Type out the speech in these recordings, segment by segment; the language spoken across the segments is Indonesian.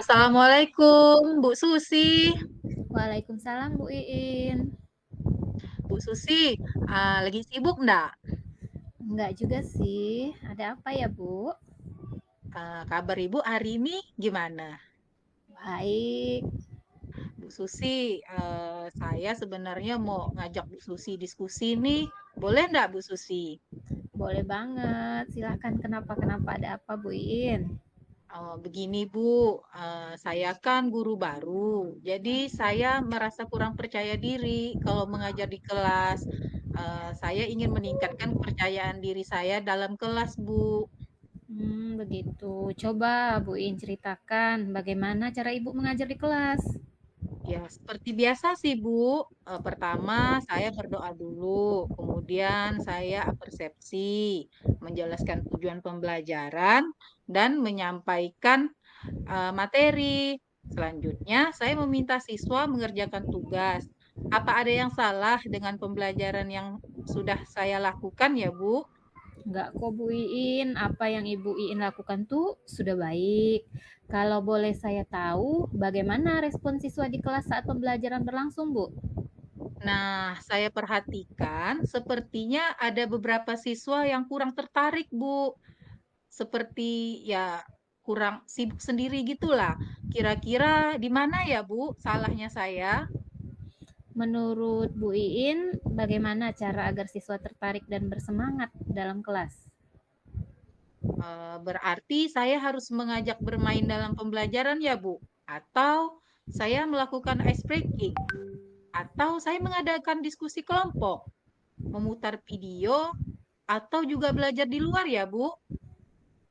Assalamualaikum, Bu Susi. Waalaikumsalam Bu Iin. Bu Susi, lagi sibuk nggak? Enggak juga sih. Ada apa ya Bu? Kabar Ibu hari ini gimana? Baik. Bu Susi, saya sebenarnya mau ngajak Bu Susi diskusi nih. Boleh nggak Bu Susi? Boleh banget. Silahkan kenapa ada apa Bu Iin? Begini Bu, saya kan guru baru, jadi saya merasa kurang percaya diri kalau mengajar di kelas. Saya ingin meningkatkan kepercayaan diri saya dalam kelas, Bu. Begitu. Coba Bu Iin ceritakan bagaimana cara Ibu mengajar di kelas. Ya, seperti biasa sih, Bu. Pertama, saya berdoa dulu, kemudian saya persepsi, menjelaskan tujuan pembelajaran, dan menyampaikan materi. Selanjutnya, saya meminta siswa mengerjakan tugas. Apa ada yang salah dengan pembelajaran yang sudah saya lakukan ya, Bu? Enggak kok Bu Iin. Apa yang Ibu Iin lakukan tuh sudah baik. Kalau boleh saya tahu, bagaimana respon siswa di kelas saat pembelajaran berlangsung Bu? Nah, saya perhatikan sepertinya ada beberapa siswa yang kurang tertarik, Bu. Seperti ya kurang sibuk sendiri gitulah. Kira-kira di mana ya, Bu, salahnya saya? Menurut Bu Iin, bagaimana cara agar siswa tertarik dan bersemangat dalam kelas? Berarti saya harus mengajak bermain dalam pembelajaran ya, Bu? Atau saya melakukan ice breaking? Atau saya mengadakan diskusi kelompok? Memutar video? Atau juga belajar di luar ya, Bu?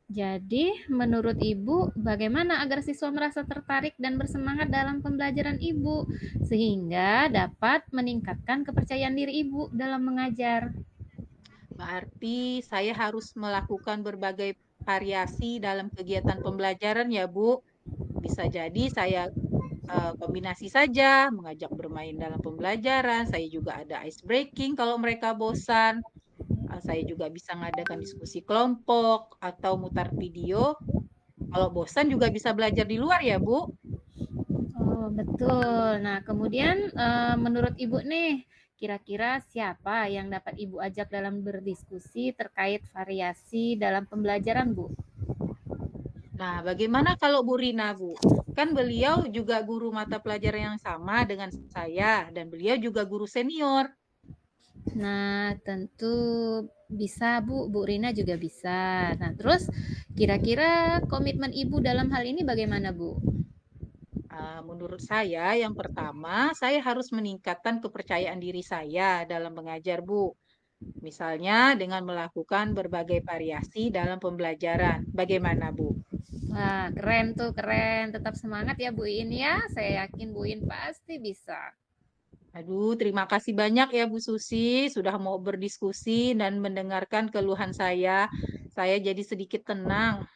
Jadi, menurut Ibu, bagaimana agar siswa merasa tertarik dan bersemangat dalam pembelajaran Ibu, sehingga dapat meningkatkan kepercayaan diri Ibu dalam mengajar? Berarti saya harus melakukan berbagai variasi dalam kegiatan pembelajaran ya, Bu. Bisa jadi saya kombinasi saja, mengajak bermain dalam pembelajaran, saya juga ada ice breaking kalau mereka bosan, saya juga bisa mengadakan diskusi kelompok atau mutar video. Kalau bosan juga bisa belajar di luar ya, Bu. Oh, betul. Nah, kemudian menurut Ibu nih, kira-kira siapa yang dapat Ibu ajak dalam berdiskusi terkait variasi dalam pembelajaran, Bu? Nah, bagaimana kalau Bu Rina, Bu? Kan beliau juga guru mata pelajaran yang sama dengan saya, dan beliau juga guru senior. Nah, tentu bisa Bu, Bu Rina juga bisa. Nah, terus kira-kira komitmen Ibu dalam hal ini bagaimana Bu? Menurut saya, yang pertama, saya harus meningkatkan kepercayaan diri saya dalam mengajar, Bu. Misalnya dengan melakukan berbagai variasi dalam pembelajaran. Bagaimana, Bu? Wah, keren tuh, keren. Tetap semangat ya Bu In ya. Saya yakin Bu In pasti bisa. Aduh, terima kasih banyak ya Bu Susi sudah mau berdiskusi dan mendengarkan keluhan saya. Saya jadi sedikit tenang.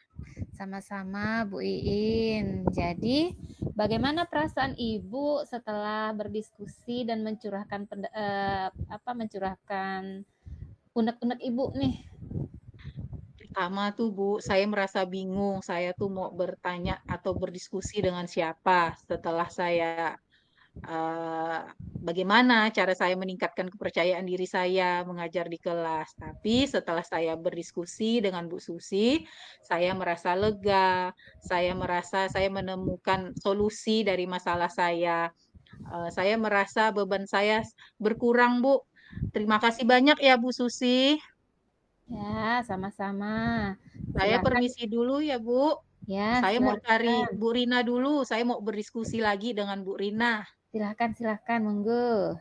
Sama-sama Bu Iin. Jadi, bagaimana perasaan Ibu setelah berdiskusi dan mencurahkan unek-unek Ibu nih? Pertama tuh Bu, saya merasa bingung. Saya tuh mau bertanya atau berdiskusi dengan siapa setelah saya bagaimana cara saya meningkatkan kepercayaan diri saya mengajar di kelas. Tapi setelah saya berdiskusi dengan Bu Susi, saya merasa lega, saya merasa saya menemukan solusi dari masalah saya. Saya merasa beban saya berkurang, Bu. Terima kasih banyak ya, Bu Susi. Ya, sama-sama. Saya Silakan. permisi dulu ya, Bu. Ya, Saya mau cari silakan. Bu Rina dulu. Saya mau berdiskusi lagi dengan Bu Rina. Silakan, silakan. Monggo.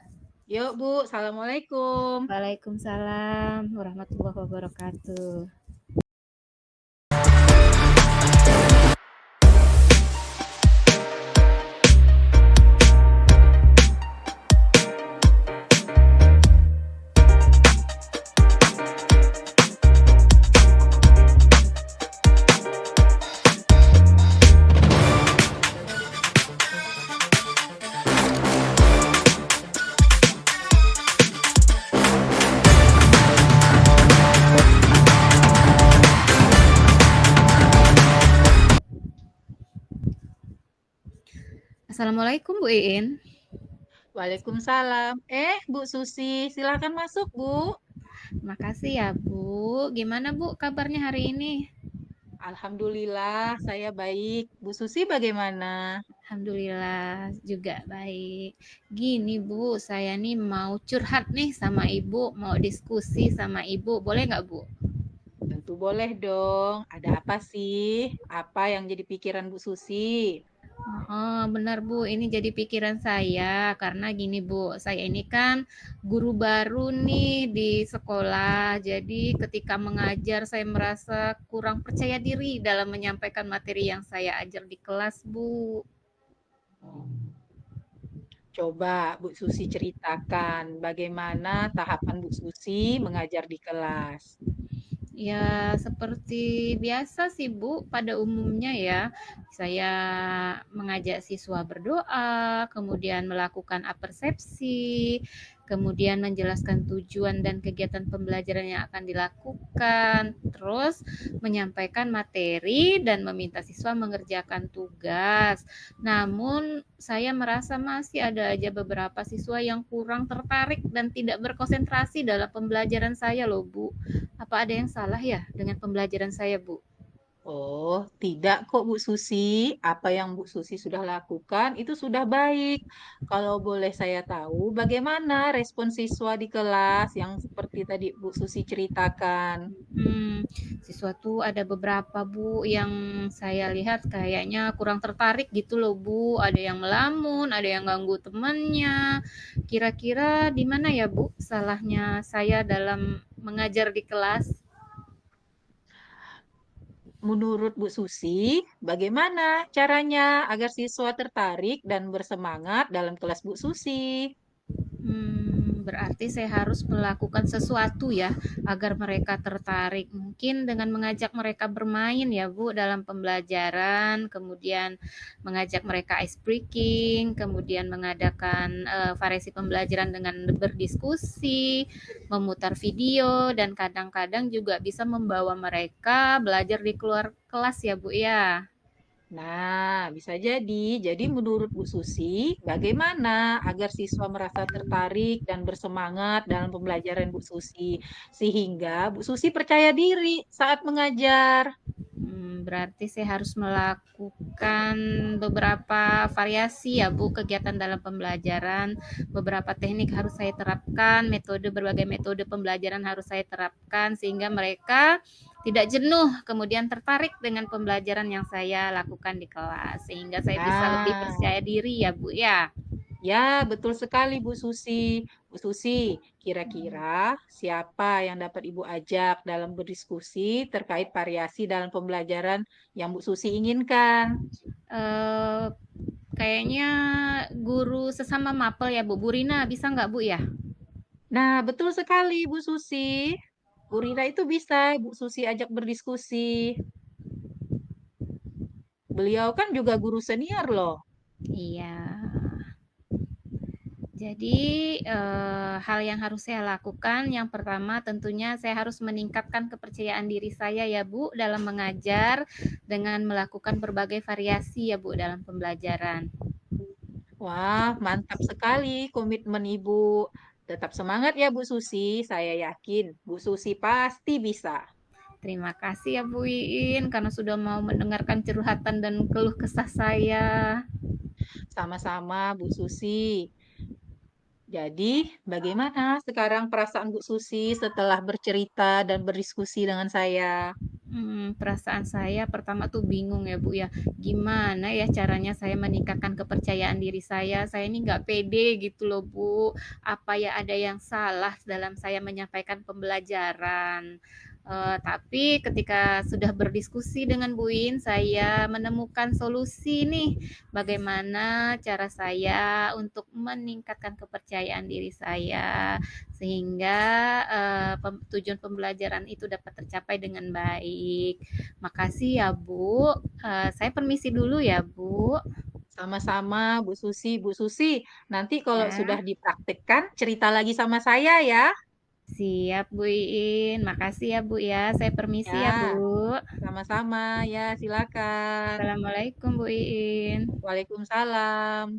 Yuk, Bu. Assalamualaikum. Waalaikumsalam warahmatullahi wabarakatuh. Assalamualaikum Bu Iin. Waalaikumsalam. Bu Susi, silakan masuk, Bu. Makasih ya Bu. Gimana Bu kabarnya hari ini? Alhamdulillah, saya baik. Bu Susi bagaimana? Alhamdulillah juga baik. Gini Bu, saya nih mau curhat nih sama Ibu, mau diskusi sama Ibu. Boleh nggak Bu? Tentu boleh dong. Ada apa sih? Apa yang jadi pikiran Bu Susi? Oh, benar Bu, ini jadi pikiran saya karena gini Bu, saya ini kan guru baru nih di sekolah. Jadi ketika mengajar saya merasa kurang percaya diri dalam menyampaikan materi yang saya ajar di kelas, Bu. Coba Bu Susi ceritakan bagaimana tahapan Bu Susi mengajar di kelas. Ya, seperti biasa sih, Bu, pada umumnya ya. Saya mengajak siswa berdoa, kemudian melakukan apersepsi, kemudian menjelaskan tujuan dan kegiatan pembelajaran yang akan dilakukan, terus menyampaikan materi dan meminta siswa mengerjakan tugas. Namun, saya merasa masih ada aja beberapa siswa yang kurang tertarik dan tidak berkonsentrasi dalam pembelajaran saya loh, Bu. Apa ada yang salah ya dengan pembelajaran saya, Bu? Oh, tidak kok Bu Susi. Apa yang Bu Susi sudah lakukan itu sudah baik. Kalau boleh saya tahu, bagaimana respon siswa di kelas yang seperti tadi Bu Susi ceritakan? Siswa tuh ada beberapa, Bu, yang saya lihat kayaknya kurang tertarik gitu loh, Bu. Ada yang melamun, ada yang ganggu temannya. Kira-kira di mana ya, Bu, salahnya saya dalam mengajar di kelas? Menurut Bu Susi, bagaimana caranya agar siswa tertarik dan bersemangat dalam kelas Bu Susi? Berarti saya harus melakukan sesuatu ya agar mereka tertarik. Mungkin dengan mengajak mereka bermain ya Bu dalam pembelajaran, kemudian mengajak mereka ice breaking, kemudian mengadakan variasi pembelajaran dengan berdiskusi, memutar video dan kadang-kadang juga bisa membawa mereka belajar di luar kelas ya Bu ya. Nah, bisa jadi. Jadi menurut Bu Susi, bagaimana agar siswa merasa tertarik dan bersemangat dalam pembelajaran Bu Susi, sehingga Bu Susi percaya diri saat mengajar. Berarti saya harus melakukan beberapa variasi ya Bu, kegiatan dalam pembelajaran. Beberapa teknik harus saya terapkan, berbagai metode pembelajaran harus saya terapkan sehingga mereka tidak jenuh, kemudian tertarik dengan pembelajaran yang saya lakukan di kelas. Sehingga saya bisa lebih Nah, percaya diri ya Bu ya. ya betul sekali Bu Susi. Bu Susi, kira-kira siapa yang dapat Ibu ajak dalam berdiskusi terkait variasi dalam pembelajaran yang Bu Susi inginkan? Eh, Kayaknya guru sesama mapel ya Bu. Bu Rina bisa nggak Bu ya? Nah, betul sekali Bu Susi. Bu Rina itu bisa Bu Susi ajak berdiskusi. Beliau kan juga guru senior loh. Iya. Jadi, hal yang harus saya lakukan, yang pertama tentunya saya harus meningkatkan kepercayaan diri saya ya Bu, dalam mengajar dengan melakukan berbagai variasi ya Bu, dalam pembelajaran. Wah, mantap sekali komitmen Ibu. Tetap semangat ya Bu Susi. Saya yakin Bu Susi pasti bisa. Terima kasih ya Bu Iin, karena sudah mau mendengarkan curhatan dan keluh kesah saya. Sama-sama Bu Susi. Jadi, bagaimana sekarang perasaan Bu Susi setelah bercerita dan berdiskusi dengan saya? Perasaan saya pertama tuh bingung ya Bu ya, gimana ya caranya saya meningkatkan kepercayaan diri saya ini nggak pede gitu loh Bu, apa ya ada yang salah dalam saya menyampaikan pembelajaran. Tapi ketika sudah berdiskusi dengan Bu In, saya menemukan solusi nih, bagaimana cara saya untuk meningkatkan kepercayaan diri saya, sehingga tujuan pembelajaran itu dapat tercapai dengan baik. Makasih ya Bu. Saya permisi dulu ya Bu. Sama-sama Bu Susi. Bu Susi, nanti kalau sudah Ya, dipraktekkan cerita lagi sama saya ya. Siap Bu Iin, makasih ya Bu ya, saya permisi ya Bu. Ya, sama-sama. Ya, silakan. Assalamualaikum Bu Iin. Waalaikumsalam.